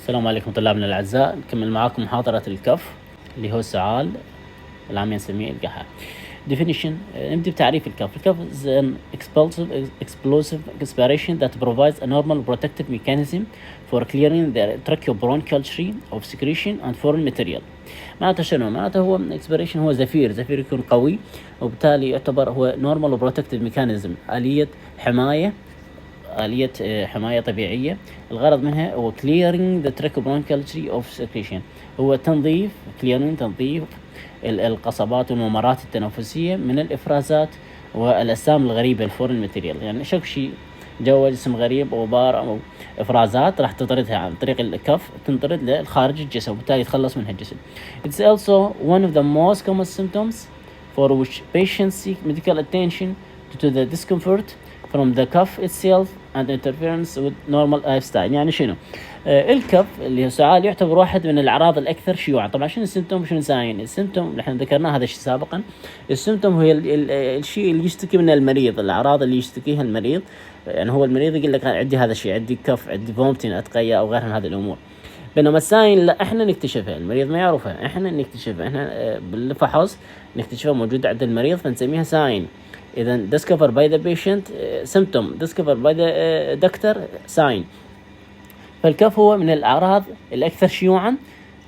السلام عليكم طلابنا الأعزاء، نكمل معاكم محاضرة الكف اللي هو السؤال العام نسميه القحة. Definition. نبدأ بتعريف الكف. الكف is an explosive expiration that provides a normal protective mechanism for clearing the tracheobronchial tree of secretion and foreign material. معناته شنو؟ معناته هو expiration هو زفير يكون قوي، وبالتالي يعتبر هو normal protective mechanism، آلية حماية طبيعية. الغرض منها هو clearing the tracheobronchial tree of secretion، هو تنظيف القصبات والممرات التنفسية من الإفرازات والأجسام الغريبة الفورين ماتيريال. يعني شيء جوا جسم غريب أو غبار أو إفرازات راح تطردها عن طريق الكف، تنطرد لخارج الجسم، وبالتالي يتخلص منها الجسم. It's also one of the most common symptoms for which patients seek medical attention due to the discomfort from the cuff itself and interference with normal lifestyle. يعني شنو؟ الكف اللي هو سؤال يعتبر واحد من الأعراض الأكثر شيوعا. طبعا شنو السيمتوم وشنو ساين؟ السيمتوم اللي احنا ذكرناه هذا الشيء سابقا. السيمتوم هو الشيء اللي يشتكي منه المريض، الأعراض اللي يشتكيها المريض. يعني هو المريض يقول لك عندي هذا الشيء، عندي كف، عندي فومتين، أتقيأ أو غيرها من هذه الأمور. بينما الساين لا، احنا نكتشفها، المريض ما يعرفها، احنا نكتشفها، احنا بالفحص نكتشفها موجودة عند المريض فنسميها ساين. إذا discovered by the patient symptom discovered by the doctor sign. فالكف هو من الأعراض الأكثر شيوعا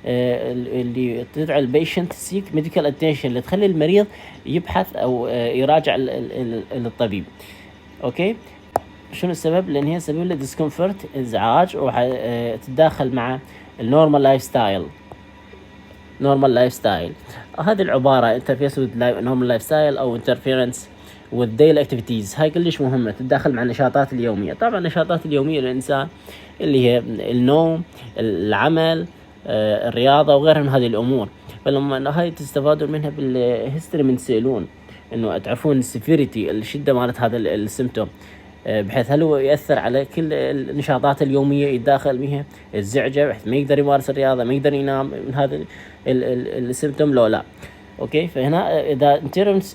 اللي تدعو البيشنت سيك ميديكال اتنشن، اللي تخلي المريض يبحث أو يراجع الطبيب. أوكي، شنو السبب؟ لأن هي سبب له discomfort، إزعاج، وتتداخل مع النورمال لايف ستايل. هذه العبارة interference with normal life style أو interference with daily activities، هاي كلش مهمة، تتداخل مع النشاطات اليومية. طبعا النشاطات اليومية للإنسان اللي هي النوم، العمل، الرياضة وغيرها من هذه الأمور. فلما هاي تستفادون منها بالهيستوري من تسألون إنه تعرفون السيفيريتي، الشدة مالت هذا السيمتوم، بحيث هل هو يأثر على كل النشاطات اليومية، يتداخل بها الزعجة بحيث ما يقدر يمارس الرياضة، ما يقدر ينام من هذا السيمتوم لو لا. اوكي، فهنا اذا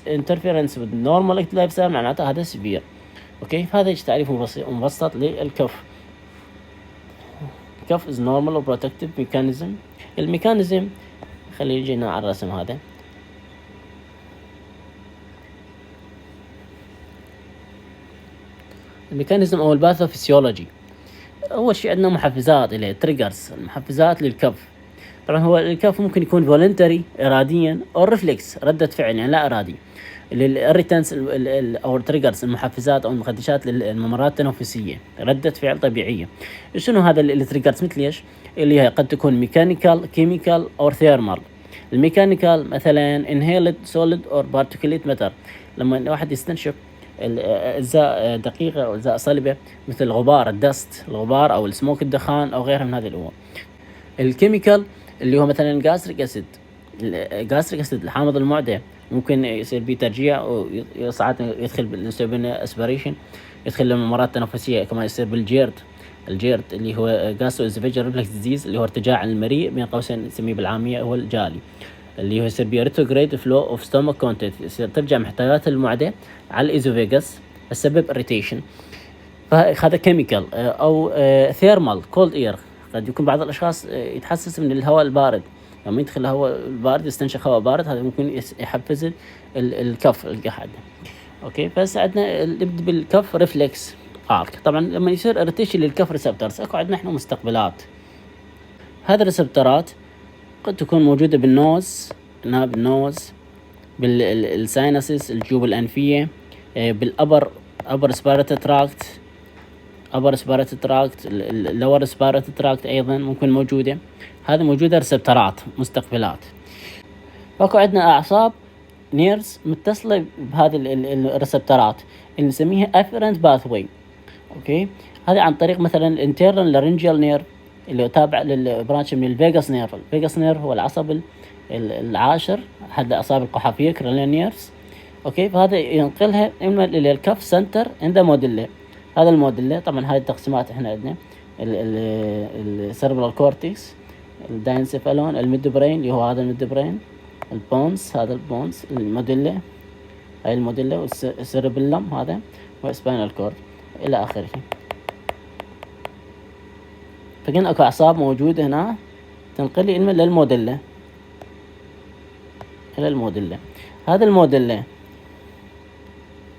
interference with normal life style معناته هذا سيفير. اوكي، فهذا تعريف مبسط للكف. الكف is normal or protective mechanism. الميكانيزم خلينا نجينا على الرسم هذا. الميكانيزم او الباثوفيسيولوجي، اول شيء عندنا محفزات اللي تريجرز، المحفزات للكف. طبعا هو الكف ممكن يكون فولنتري اراديا او ريفلكس ردة فعل، يعني لا ارادي. الريتنس او التريجرز، المحفزات او المخدشات للممرات التنفسيه، ردة فعل طبيعيه. شنو هذا التريجرز؟ مثل ايش؟ اللي هي قد تكون ميكانيكال، كيميكال او ثيرمال. الميكانيكال مثلا inhaled solid or particulate matter، لما واحد يستنشق اجزاء دقيقه او اجزاء صلبه مثل الغبار، الغبار او السموك، الدخان او غيرها من هذه الامور. الكيميكال اللي هو مثلا جاستريك اسيد، الحامض المعدة، ممكن يصير به ترجيع وساعات يدخل بالنسبة اسبريشن، يدخل للممرات التنفسية. كما يصير بالجيرد اللي هو gastroesophageal reflux disease، اللي هو ارتجاع المريء، بين قوسين نسميه بالعامية هو الجالي، اللي هو يصير به retrograde flow of stomach content، يصير ترجع محتويات المعدة على الإيزوفيغاس، السبب irritation. فهذا كيميكال. أو ثيرمال cold air، قد يكون بعض الأشخاص يتحسس من الهواء البارد، لما يدخل الهواء البارد يستنشق هواء بارد، هذا ممكن يحفز الكف، القحط. اوكي، بس عندنا نبدا بالكف ريفلكس ارك. طبعا لما يصير ارتيشن للكف ريسبتورز، اكو عندنا احنا مستقبلات. هذه الريسبتورات قد تكون موجوده بالنوز، بالساينسز، الجيوب الانفيه، بالابر سبيراتوري تراكت، اللور سبيراتوري تراكت ايضا ممكن موجوده. هذه موجوده ريسبتورات، مستقبلات. فاكو عندنا اعصاب نيرز متصله بهذه الريسبتورات اللي نسميها افيرنت باثوي. اوكي، هذه عن طريق مثلا الانترنال لارنجيال نير اللي تابع للبرانش من الفيغاس نير هو العصب العاشر، احد الاعصاب القحفيه، كرينيال نيرز. اوكي، فهذا ينقلها اما للكف سنتر عند موديلا. هذا الموديلا طبعا هاي التقسيمات احنا عندنا السيربرال كورتكس، الداينسيفالون، الميد برين اللي هو هذا الميد برين، البونس، هذا البونس، الموديلا، هاي الموديلا، والسيربيلم هذا، وسباينال كورد الى اخره. فقلنا اكو اعصاب موجودة هنا تنقل لي للموديلا، الى الموديلا. هذا الموديلا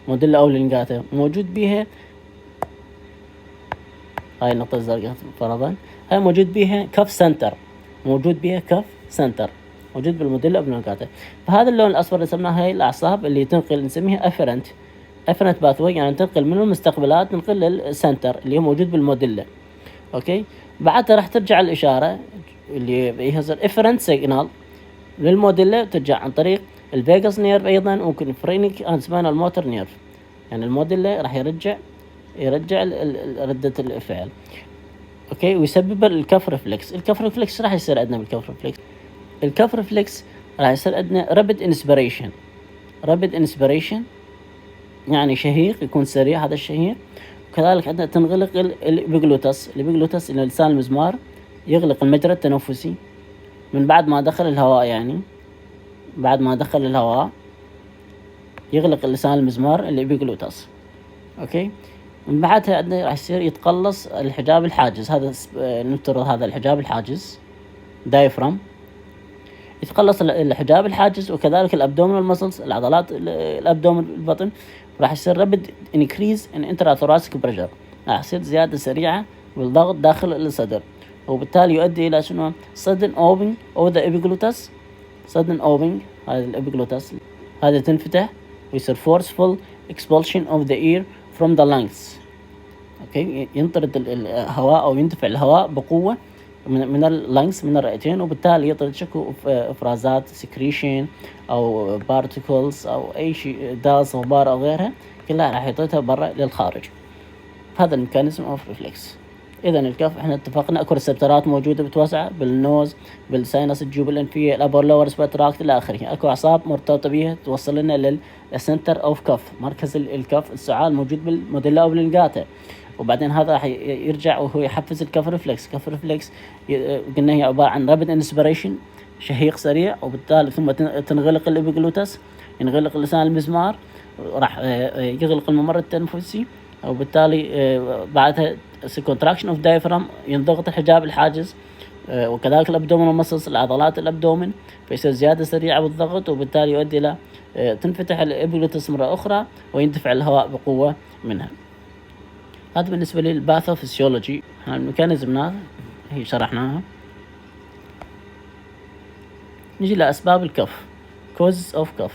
موديلا اوبلونجاتا موجود بيها هاي النقطة الزرقاء فرضا، هاي موجود بيها كف سنتر، موجود بيها كف سنتر موجود بالموديلا اوبلونجاتا. فهذا اللون الاصفر رسمناه هاي الاعصاب اللي تنقل نسميها افرنت باثوي، يعني تنقل من المستقبلات تنقل للسنتر اللي هو موجود بالموديلا. اوكي، بعدها راح ترجع الاشارة اللي يصير افرنت سيجنال للموديلا، ترجع عن طريق الفيغاس نيرف ايضا، ممكن فرينك اند سباينال موتور نيرف. يعني الموديلا راح يرجع ردة الفعل. اوكي، ويسبب الكف ريفلكس. الكف ريفلكس راح يصير عندنا بالكف ريفلكس، الكف ريفلكس راح يصير عندنا رابيد انسبيريشن يعني شهيق يكون سريع هذا الشهيق. وكذلك عندنا تنغلق الابيجلوتس اللي لسان المزمار، يغلق المجرى التنفسي من بعد ما دخل الهواء، يعني بعد ما دخل الهواء يغلق لسان المزمار الابيجلوتس. اوكي، من بعدها عندنا راح يصير يتقلص الحجاب الحاجز، هذا نفترض هذا الحجاب الحاجز دايفرام، يتقلص الحجاب الحاجز. وكذلك الابدومينال ماسلز، العضلات الابدومين البطن، راح يصير رابيد انكريز ان انتراثوراسيك بريشر، راح يصير زيادة سريعة بالضغط داخل الصدر، وبالتالي يؤدي الى شنو؟ sudden opening of the epiglottis. sudden opening هذا الابيجلوتس هذا تنفتح، ويصير forceful expulsion of the air from the lungs. اوكي، ينطرد الهواء او يندفع الهواء بقوة من اللنجز، من الرئتين، وبالتالي يطرد شكو افرازات سكريشن او بارتيكلز او اي شيء، داز غبار او غيرها، كلها راح يطردها برا للخارج. هذا الميكانيزم اوف ريفلكس. اذا الكف احنا اتفقنا اكو ريسبتورات موجوده بتوسع بالنوز، بالساينس، الجيوب الانفيه، الابر لور ريسبتراكت الى اخره. اكو اعصاب مرتبطه بها توصل لنا للسنتر اوف كف، مركز الكف السعال موجود بالموديلا اوبلونجاتا. وبعدين هذا راح يرجع وهو يحفز الكف ريفلكس. كف ريفلكس قلنا هي عباره عن رابيد انسبيريشن، شهيق سريع، وبالتالي ثم تنغلق الابيجلوتس، ينغلق لسان المزمار، راح يغلق الممر التنفسي، وبالتالي بعدها كونتراكشن اوف دايفرام، ينضغط الحجاب الحاجز، وكذلك الابدومينال ماسلز، العضلات الابدومين، فيصير زياده سريعه بالضغط، وبالتالي يؤدي الى تنفتح الابيجلوتس مره اخرى ويندفع الهواء بقوه منها. هذا بالنسبه للباثوفيسيولوجي. الميكانيزم هي شرحناها. نجي لاسباب الكف. causes of cough.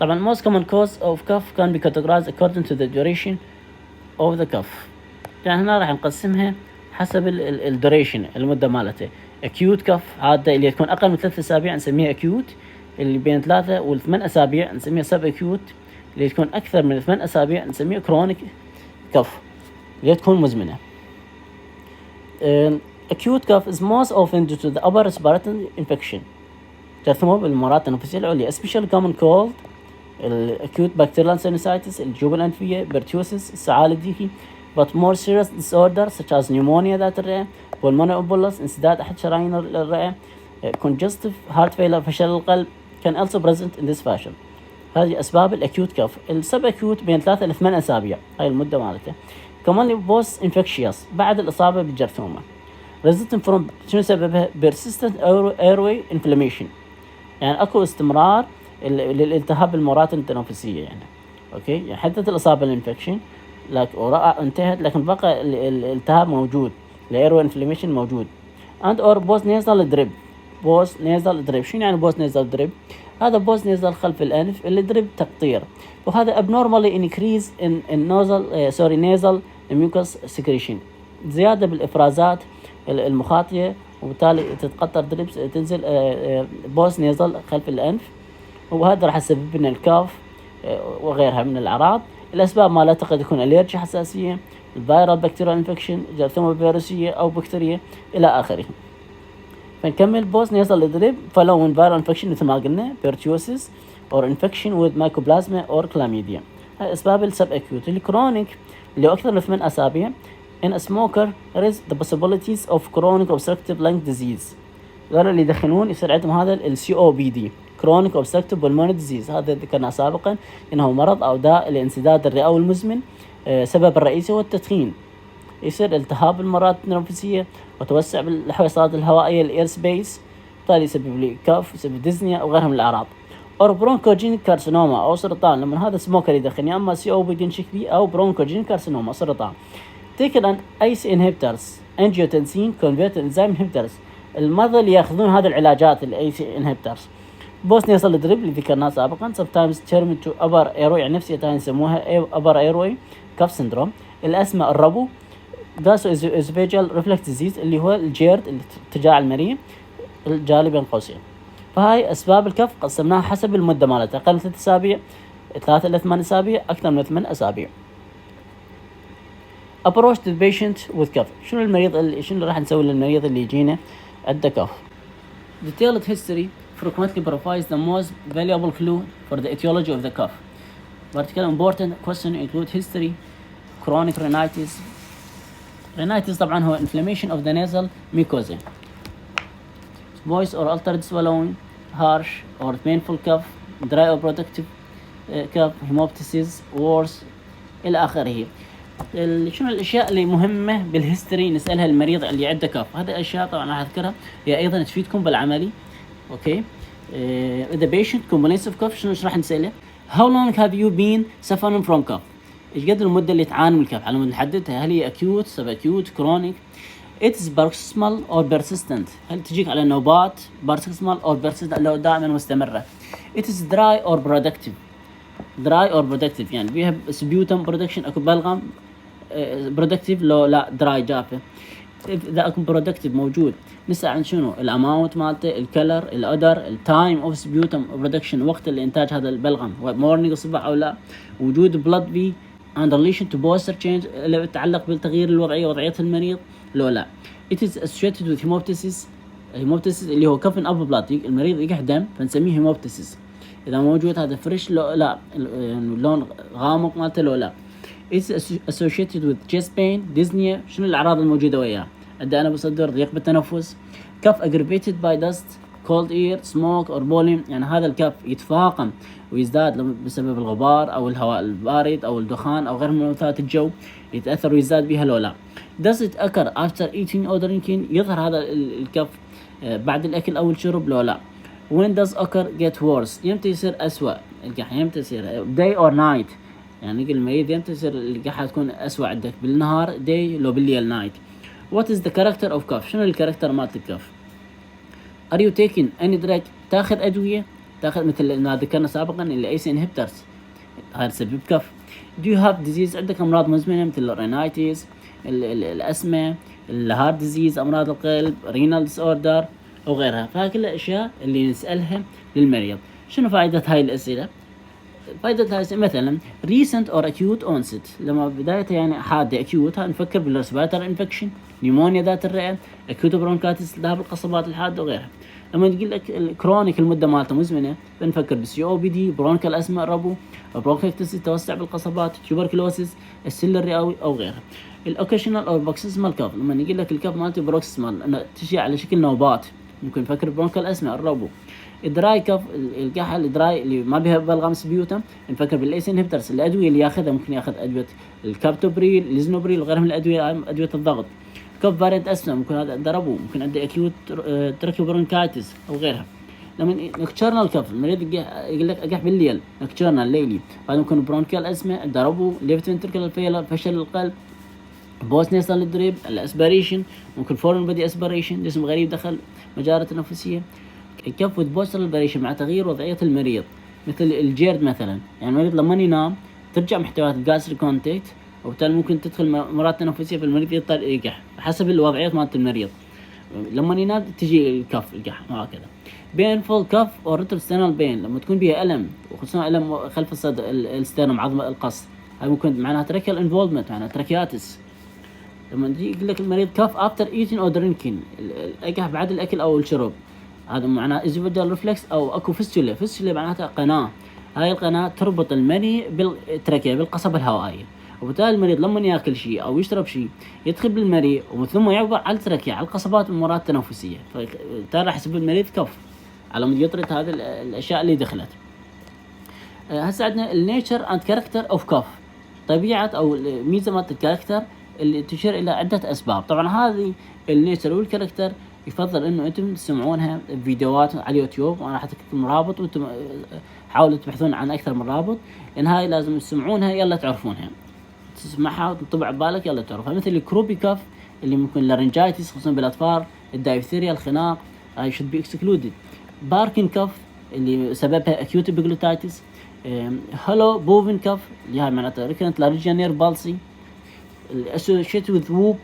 طبعا most common cause of cough can be categorized according to the duration of the cough. يعني هنا راح نقسمها حسب الدوريشن، المدة مالته. acute cough هذا اللي تكون أقل من 3 أسابيع نسميها acute، اللي بين 3 و8 أسابيع نسميها sub acute، اللي تكون أكثر من 8 أسابيع نسميها chronic cough اللي تكون مزمنة. acute cough is most often due to the upper respiratory infection، ترثمه بالممرات التنفسية العليا، especially common cold، acute bacterial sinusitis، الجيوب الأنفية، pertussis، السعال الديكي. but more serious disorders such as pneumonia ذات الرئة، pulmonary embolus، انسداد أحد شرايين الرئة، congestive heart failure، فشل القلب can also present in this fashion. هذه أسباب الأكيوت كف. السب أكيوت بين 3 إلى 8 أسابيع، هاي المدة مالته. كمان post infectious بعد الإصابة بالجرثومة. resulting from شنو سببها؟ persistent airway inflammation، يعني أكو استمرار للالتهاب الممرات التنفسية يعني. أوكي، يعني حدثت الإصابة بالإنفكشن انتهت، لكن بقى الالتهاب موجود، الايرو inflammation موجود. and or post nasal drip. شنو يعني post nasal drip؟ هذا post nasal خلف الأنف، اللي درب تقطير، وهذا abnormally increase in nasal mucus secretion، زيادة بالإفرازات المخاطية، وبالتالي تتقطر دريبس، تنزل post nasal خلف الأنف، وهذا راح يسبب لنا الكاف وغيرها من الأعراض. الأسباب مالتها قد يكون أليرجي، حساسية، الفيرال بكتيريال انفكشن، جرثومة فيروسية أو بكتيرية إلى آخره. فنكمل بوست نيزال دريب فلو من فيرال انفكشن مثل ما قلنا pertussis or infection with mycoplasma or chlamydia. هاي أسباب السب أكيوت. الكرونيك اللي أكثر من 8 أسابيع in a smoker there is the possibilities of chronic obstructive lung disease. غير اللي يدخنون يصير عندهم هذا ال COPD chronic obstructive pulmonary disease. هذا ذكرنا سابقا إنه مرض أو داء لانسداد الرئوي المزمن، سبب الرئيسي هو التدخين. يصير التهاب الممرات التنفسية وتوسع بالحويصلات الهوائية الاير سبيس، بالتالي يسبب لي كف، يسبب ديزنيا او غيرها من الاعراض. او برونكوجينيك كارسينوما او سرطان، لما هذا سموكر يدخن يا اما سي او بي ينشك بيه او برونكوجينيك كارسينوما سرطان. تيكن ان ايس انهبيترز انجيوتنسين كونفرت انزيم انهبيترز، المرضى اللي ياخذون هذه العلاجات الاي سي انهبيترز بوست نيصل دريب اللي ذكرناه سابقا sometimes termed to upper airway، يعني نفسيتها يسموها upper airway cuff syndrome. الأسمى الربو gastroesophageal reflux disease اللي هو الجيرد ارتجاع المريء الجالي بين قوسين. فهاي أسباب الكف قسمناها حسب المدة مالتها، أقل من 3 أسابيع، 3 إلى 8 أسابيع، أكثر من 8 أسابيع. approach to the patient with cough، شنو المريض شنو راح نسوي للمريض اللي يجينا عنده كف. detailed history frequently provides the most valuable clue for the etiology of the cough. Particularly important question include history, chronic rhinitis. Rhinitis طبعا هو inflammation of the nasal mucosa. Voice or altered swallowing, harsh or painful cough, dry or productive cough, hemoptysis, worse إلى آخره. شنو الأشياء اللي مهمة بالهيستوري نسألها المريض اللي عنده كف؟ هذه الأشياء طبعا راح أذكرها هي أيضا تفيدكم بالعملي. أوكي. the patient complains of cough، شنو راح نسأله؟ how long have you been suffering from cough؟ إيش قدر المدة اللي تعاني من الكف على مود نحددها، هل هي acute subacute chronic؟ it is paroxysmal or persistent، هل تجيك على نوبات paroxysmal or persistent لو دائما مستمرة؟ it is dry or productive، dry or productive يعني بيها sputum production اكو بلغم productive لو لا dry جافة. إذا أكون productive موجود نسأل عن شنو الأماونت مالته، الكلر، الأودر، التايم أوف سبيوتم برودكشن، وقت الإنتاج هذا البلغم مورنينج الصبح أو لا، وجود blood V and relation to posture change اللي يتعلق بالتغيير الوضعية وضعية المريض لو لا. it is associated with hemoptysis، hemoptysis اللي هو كفن أب بلاد، المريض يقح دم فنسميه hemoptysis. إذا موجود هذا فريش لو لا، لون غامق مالته لو لا. it's associated with chest pain dyspnea، شنو الأعراض الموجودة وياه؟ أداء بالصدر، ضيق بالتنفس. cough aggravated by dust cold air smoke or pollen، يعني هذا الكف يتفاقم ويزداد بسبب الغبار أو الهواء البارد أو الدخان أو غير ملوثات الجو، يتأثر ويزداد بها لو لا. does it occur after eating or drinking، يظهر هذا الكف بعد الأكل أو الشرب لو لا. when does occur get worse، يمتى يصير أسوأ القح، يمتى يصير day or night، يعني نقول المريض يمتى يصير القحة تكون أسوأ عندك، بالنهار day لو بالليل night. what is the character of cough، شنو الكاركتر مالت الكف. are you taking any drug، تاخذ أدوية، تاخذ مثل ما ذكرنا سابقا اللي ACE inhibitors هذا سبب كف. do you have disease، عندك أمراض مزمنة مثل الرينايتس، الأسمة، الهارت ديزيز، أمراض القلب، renal disorder أو غيرها. فهذه كل الأشياء اللي نسألها للمريض. شنو فائدة هاي الأسئلة؟ فائدة هاي مثلا recent or acute onset، لما بدايته يعني حادة acute نفكر بالريسبيراتوري انفكشن، نيمونيا ذات الرئة، acute bronchitis التهاب القصبات الحادة وغيرها. لما تقول لك الكرونيك المدة مالته مزمنة بنفكر بالسي او بي دي، برونكال اسما الربو، برونكيكتس توسع بالقصبات، تيوبركلوسيس، السل الرئوي او غيرها. الاوكيشنال او بروكسيسمال كاف، لما نقول لك الكاف مالته بروكسيسمال انه تجي على شكل نوبات، ممكن نفكر برونكال اسما الربو. الدراي كف القحة الدراي اللي ما بها بلغم سبيوتم نفكر بالايس انهبيترز، الادويه اللي ياخذها ممكن ياخذ ادويه الكابتوبريل، الزنوبريل وغيرها من الادويه، ادويه الضغط. كف فاريانت اسما ممكن هذا ضربه، ممكن عنده اكيوت تراكيوبرونكايتس او غيرها. لما نكتشرنال كف المريض يقول لك اقح بالليل نكتشرنال ليلي، هذا ممكن برونكيال اسما ضربه، ليفت فنتريكل فيلر، فشل القلب، بوست نيسال دريب، الاسبريشن ممكن فورن بدي اسبريشن، جسم غريب دخل مجارة التنفسية. الكف والبوسترال فاريشن مع تغيير وضعية المريض مثل الجيرد مثلا، يعني المريض لما ينام ترجع محتويات الجاستريك كونتاكت وبالتالي ممكن تدخل مرات تنفسية في المريض يضطر يقح حسب الوضعيات مالت المريض. لما ينام تجي الكف القح وهكذا. بينفول كف او ريتروستيرنال بين، لما تكون بها ألم وخصوصا ألم خلف الصدر الستيرنم عظم القص، هاي ممكن معناها تراكيال انفولفمنت، معناها تراكياتس. لما يجي يقول لك المريض كف افتر ايتين او درينكين، القح بعد الاكل او الشرب، هذا معناه ازوفيدال ريفلكس او اكو فيستولا. فيستولا معناتها قناه، هاي القناه تربط المني بالتراكيه بالقصبه الهوائيه، وبالتالي المريض لما ياكل شيء او يشرب شيء يدخل بالمريء ومن ثم يعبر على التراكيه على القصبات والممرات التنفسيه، فبالتالي راح يسبب المريض كف على مود يطرد هذه الاشياء اللي دخلت. هسه عندنا النيتشر اند كاركتر اوف كف، طبيعه او ميزه مالت الكاركتر اللي تشير الى عدة اسباب. طبعا هذه النيتشر والكاركتر يفضل انه انتم تسمعونها فيديوهات على اليوتيوب، وانا راح لكم رابط وانتم حاولوا تبحثون عن اكثر من رابط، لان هاي لازم تسمعونها يلا تعرفونها، تسمعها وتنطبع ببالك يلا تعرفها. مثل الكروبي كاف اللي ممكن لارنجايتس خصوصا بالاطفال، الدايفتيريا الخناق هاي should be excluded. باركن كاف اللي سببها acute epiglottitis. هلو بوفن كاف اللي هاي معناتها recurrent laryngeal بالسي. associated with whoop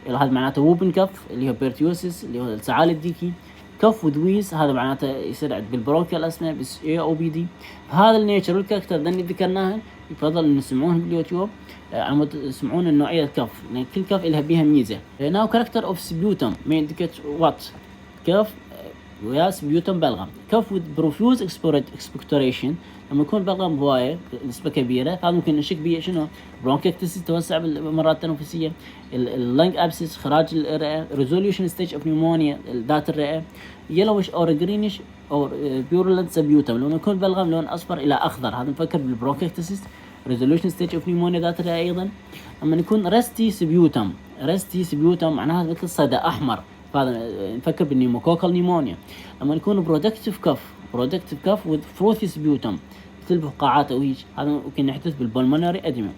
اللي هذا معناته ووبن كف اللي هو بيرتيوسيس اللي هو السعال الديكي. كف ودويز هذا معناته يصير عند بالبروكيال اسمه بس اي او بي دي. هذا النيتشر والكاركتر اللي ذكرناها يفضل ان تسمعوهم باليوتيوب عم تسمعون النوعيه الكف، لان كل كف لها بيها ميزه. ناو كاركتر اوف سبيوتم مين ديكت وات كف ويا سبيوتم بلغم. كف with profuse expectoration لما يكون بلغم هوايه نسبه كبيره، هذا ممكن نشك بيه شنو برونكيكتس توسع بالمرات التنفسيه، اللنج ابسس خراج الرئه، ريزوليوشن ستيج اوف نيمونيا ذات الرئه، يلوش او جرينيش او بيورلنت سبيوتم لما يكون بلغم لون اصفر الى اخضر، هذا نفكر بالبرونكيكتس. ريزوليوشن ستيج اوف نيمونيا ذات الرئه ايضا. لما يكون ريستي سبيوتم معناها مثل صدى احمر، فهذا نفكر بالنيموكوكال نيمونيا. لما يكون برودكتيف كف with فروثي سبيوتم مثل فقاعات او هيك، هذا ممكن يحدث بالبلمونري اديما.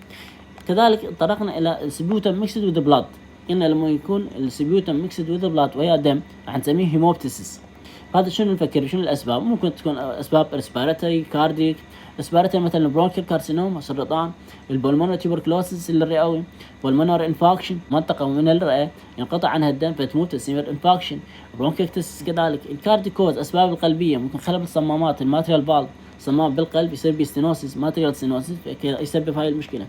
كذلك طرقنا الى السبيوتم ميكسد وذ بلاد، ان لما يكون السبيوتم ميكسد وذ بلاد ويا دم راح نسميه هيموبتسيس. هذا شنو نفكر شنو الاسباب؟ ممكن تكون اسباب ريسبيراتوري كارديك، ريسبيراتوري مثلا برونكيال كارسينوما سرطان، البلمونري تيوبركلوسيس الرئوي، بالمونري انفاكشن منطقه من الرئه ينقطع عنها الدم فتموت تسمى انفاكشن، برونكيكتس كذلك. الكارديكوز اسباب القلبيه ممكن خلل الصمامات الماتريال فالف، صمام بالقلب يصير بستينوسيس ماتريال ستينوسيس يسبب هاي المشكله.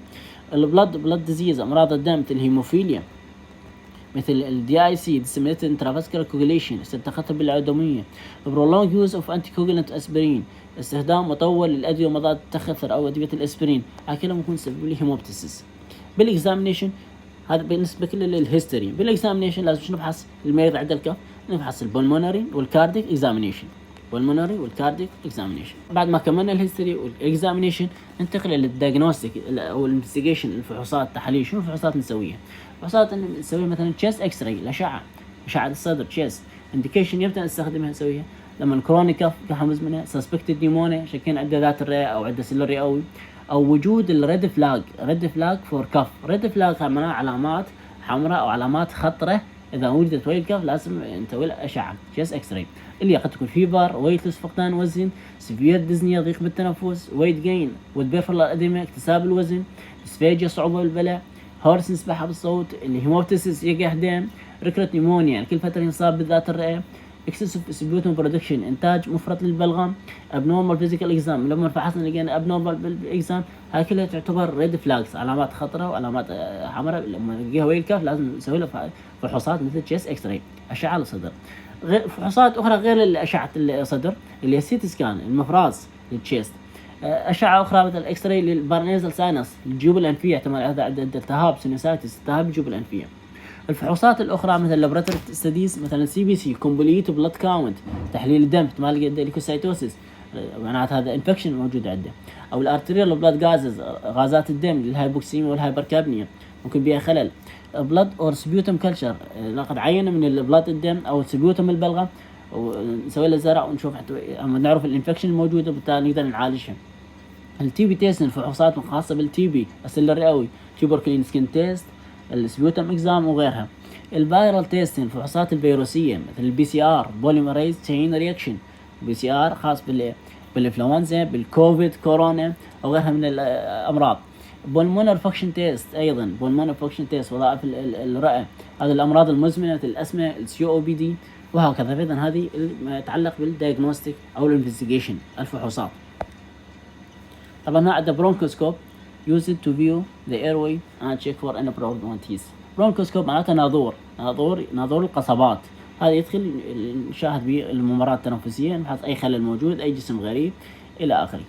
البلد ديزيز امراض الدم مثل الهيموفيليا مثل الدي اي سي disseminated intravascular coagulation استنتقتها بالعدوميه. prolonged use of anticoagulant aspirin استخدام مطول للادويه مضاد التخثر او ادويه الاسبرين، هاي كلها ممكن تسبب لي هيموبتسيس. بالاكزامينيشن هذا بالنسبه كل للهيستوري. بالاكزامينيشن لازم شنو نفحص المريض عند الكف، نفحص البلمونري والكارديك اكزامينيشن، والمونري والكارديك اكزامينيشن. بعد ما كملنا الهيستوري والاكزامينيشن ننتقل للدياجنوستيك او الانفستيجيشن، الفحوصات التحاليل. شنو الفحوصات نسويها؟ فحوصات نسويها مثلا تشيست اكس راي الاشعه، اشعه الصدر تشيست. انديكيشن يمتى نستخدمها نسويها؟ لما كرونيك كف مزمنه، سسبكتد نيمونيا شكين عنده ذات الرئه او عنده سيل رئوي، او وجود الريد فلاج فور كف. ريد فلاج معناها علامات حمراء او علامات خطره، اذا وجدت ويا الكف لازم نسوي له اشعه تشيست اكس راي، اللي قد تكون فيبر، ويتلس فقدان وزن، سيفير ديزنيا ضيق بالتنفس، ويت جين والبيرفرال اديما اكتساب الوزن، اسفاجيا صعوبه بالبلع، هورس نسبحه بالصوت، اللي هيموبتسيس يقع دم، ريكرت نيمونيا يعني كل فتره ينصاب بالذات الرئه، اكسسيف سبيوتم برودكشن انتاج مفرط للبلغم، ابنورمال فيزيكال اكزام لما فحصنا لقينا ابنورمال بالاكزام، هاي كلها تعتبر ريد فلاجز علامات خطره وعلامات حمراء. لما نلقيها ويا الكف لازم نسوي له فحوصات مثل تشيست اكس راي اشعه الصدر. فحوصات اخرى غير اشعه الصدر اللي هي السيتي سكان المفراس للتشيست، اشعه اخرى مثل الاكس راي للبارنيزال ساينس الجيوب الانفيه احتمال هذا عنده التهاب سينوسايتس التهاب الجيوب الانفيه. الفحوصات الاخرى مثل لابراتوري ستاديز مثلا سي بي سي كومبليت بلاد كاونت تحليل الدم احتمال ليكوسايتوسيس معناته هذا انفكشن موجود عنده، او الارتريال بلاد جازز غازات الدم للهايبوكسيميا والهايبركابنيا ممكن بها خلل. بلاد اور سبيوتم كلتشر ناخذ عينه من البلاد الدم او سبيوتم البلغم ونسوي له زرع ونشوف حتى نعرف الانفكشن الموجوده وبالتالي نقدر نعالجها. التي بي تيست الفحوصات خاصه بالتي بي السل الرئوي، تيوبركلين سكين تيست، السبيوتم اكزام وغيرها. الفيرال تيست الفحوصات الفيروسيه مثل البي سي ار بوليمريز تشين رياكشن، بي سي ار خاص بالانفلونزا بالكوفيد كورونا او غيرها من الامراض. بولمونر فانكشن تيست ايضا، بولمونر فانكشن تيست وظائف الرئه، هذه الامراض المزمنه مثل الاسمه السي او بي دي وهكذا. ايضا هذه ما يتعلق بالدايجنوستيك او الانفستيجيشن الفحوصات. طبعا عندنا برونكوسكوب use it to view the airway and check for any abnormalities. برونكوسكوب معناته ناظور القصبات، هذا يدخل نشاهد به الممرات التنفسيه نبحث اي خلل موجود اي جسم غريب الى اخره.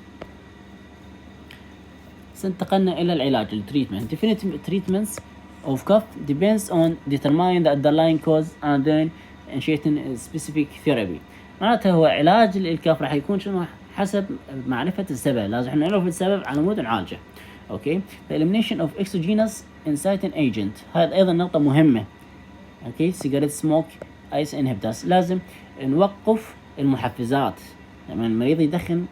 انتقلنا الى العلاج التريتمنت. definitive treatments of cough depends on determining the underlying cause and then initiating specific therapy. معناته هو علاج الكف راح يكون شنو حسب معرفه السبب، لازم احنا نعرف السبب على مود نعالجه. اوكي. the elimination of exogenous inciting agent. هذا أيضا نقطة مهمة. أوكي cigarette smoke ice inhibitors. لازم نوقف المحفزات لما المريض يدخن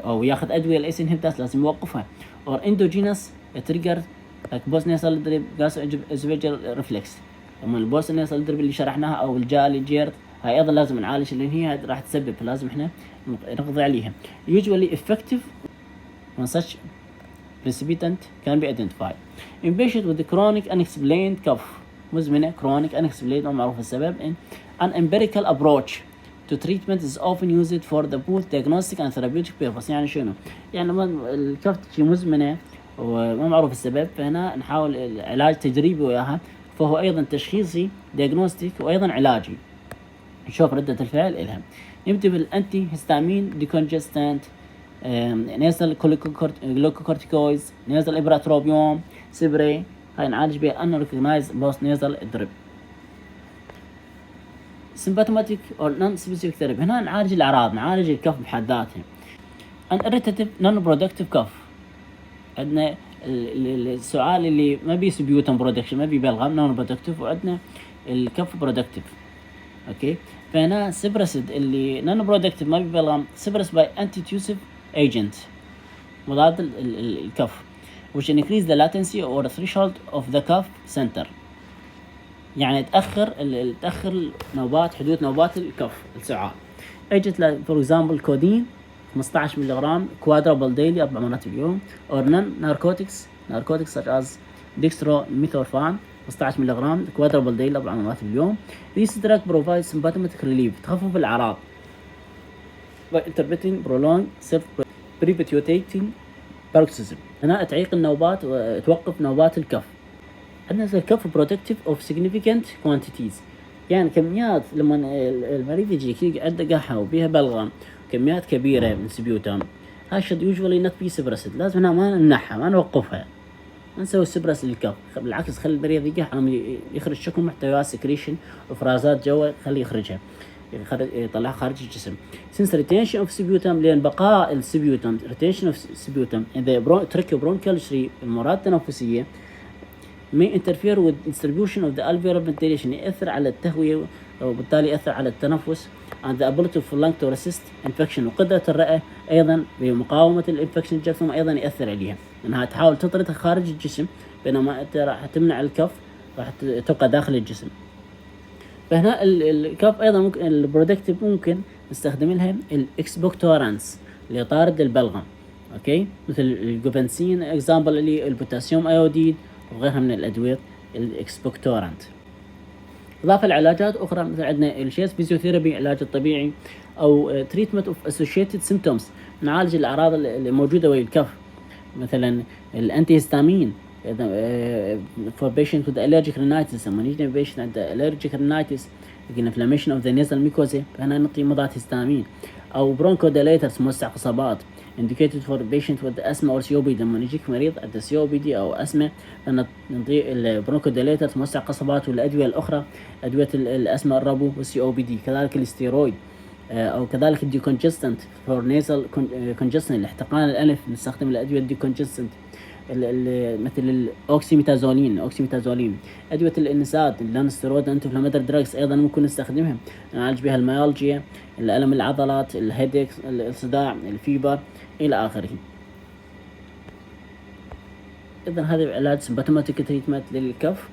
أو ياخذ أدوية الإيس inhibitors لازم يوقفها. or endogenous trigger like post nasal drip gastroesophageal reflex. لما البوست nasal drip اللي شرحناها أو الجالي جيرد هاي أيضا لازم نعالج لأن هي راح تسبب، لازم إحنا نقضي عليها. usually effective when such precipitant can be identified. In patient with chronic unexplained cough مزمنة chronic unexplained ومعروف السبب an empirical approach to treatment is often used for the both diagnostic and therapeutic purpose. يعني شنو؟ يعني لما الكف تجي مزمنة وما معروف السبب فهنا نحاول العلاج تجريبي وياها، فهو أيضا تشخيصي diagnostic وأيضا علاجي، نشوف ردة الفعل إلها. نبدأ بالأنتي هيستامين decongestant nasal glucocorticoids nasal إبراتروبيوم سبراي، هاي نعالج بها unrecognized post nasal drip. symptomatic or non-specific therapy، هنا نعالج الأعراض، نعالج الكف بحد ذاته. an irritative non-productive cough، عندنا السؤال اللي ما بي سبيوتم برودكشن ما بي بلغم نون برودكتيف، وعندنا الكف برودكتيف. اوكي فهنا سبرسد اللي نون برودكتيف ما بي بلغم سبرس باي انتي تيوسيف ايجنت مضاد الكف which increase the latency or threshold of the cough center، يعني تأخر نوبات حدوث نوبات الكف السعال. ايجنت فور اكزامبل كودين 15 ملغ كوادرابل ديلي 4 مرات باليوم، or non-narcotics such as dextromethorphan 15 ملغ كوادرابل ديلي 4 مرات باليوم. These drugs provide symptomatic relief، تخفف الأعراض by intermittent prolonged self-precipitating paroxysm. هنا تعيق النوبات وتوقف نوبات الكف. عندنا الكف protective of significant quantities، يعني كميات لما المريض يجي عنده قحة وبيها بلغم كميات كبيرة من سبيوتم، هاي should usually not be suppressed، لازم هنا ما نمنعها ما نوقفها، ما نسوي سبرس للكف، بالعكس خلي المريض يقح يخرج شكل محتويات سكريشن وفرازات جوا، خليه يخرجها يطلعها خارج الجسم. since retention of sputum، لأن بقاء السبيوتم retention of sputum in the tracheobronchial tree المراد التنفسية may interfere with distribution of the alveolar ventilation، يأثر على التهوية وبالتالي يأثر على التنفس and the ability of lung to resist infection، وقدرة الرئة أيضا بمقاومة الانفكشن الجرثومة أيضا يأثر عليها، لأنها تحاول تطردها خارج الجسم بينما أنت راح تمنع الكف راح تبقى داخل الجسم. فهنا الكف أيضا ممكن البرودكتيف ممكن نستخدم لها الإكسبوكتورانس لطارد البلغم، أوكي مثل الجوفنسين إكزامبل اللي البوتاسيوم أيوديد وغيرها من الأدوية الإكسبوكتورانت. إضافة لعلاجات أخرى مثل عندنا الشيس فيزيوثيرابي علاج الطبيعي، أو treatment of associated symptoms نعالج الأعراض اللي موجودة ويا الكف، مثلا الأنتي هيستامين for patient with allergic rhinitis، لما يجي patient عنده allergic rhinitis inflammation of the nasal mucosa فهنا نعطي مضاد هيستامين، أو bronchodilators موسع قصبات indicated for patient with asthma or COPD، لما يجيك مريض عنده COPD أو أسمة نعطي البرونكوديليترز موسع قصبات، والأدوية الأخرى أدوية الأسمة الربو والCOPD، كذلك الستيرويد أو كذلك الديكونجستنت for nasal congestion الاحتقان الأنف نستخدم الأدوية الديكونجستنت مثل الأوكسيميتازولين أدوية الإنساد النونستيرويد أنتي-إنفلاماتوري دراجز أيضا ممكن نستخدمها نعالج بها الميالجيا، الألم العضلات، الهيديك، الصداع، الفيبر إلى آخره. إذن هذا علاج symptomatic treatment للكف،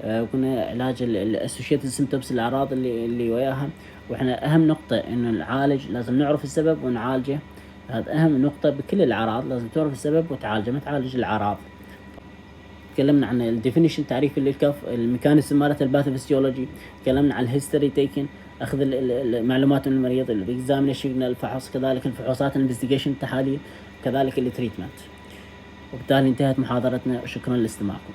وكنا علاج الأسوشيتد سيمبتومز الأعراض اللي وياها، وإحنا أهم نقطة إنه نعالج لازم نعرف السبب ونعالجه، هذا أهم نقطة بكل الأعراض، لازم تعرف السبب وتعالجه ما تعالج الأعراض. تكلمنا عن الديفينيشن تعريف للكف، الميكانيزم مالت الباثوفيسيولوجي، تكلمنا عن الهيستوري تيكن أخذ المعلومات من المريض، الإكزامينيشن الفحص، كذلك الفحوصات الانفستيجيشن التحاليل، كذلك التريتمنت. وبالتالي انتهت محاضرتنا، وشكرا لاستماعكم.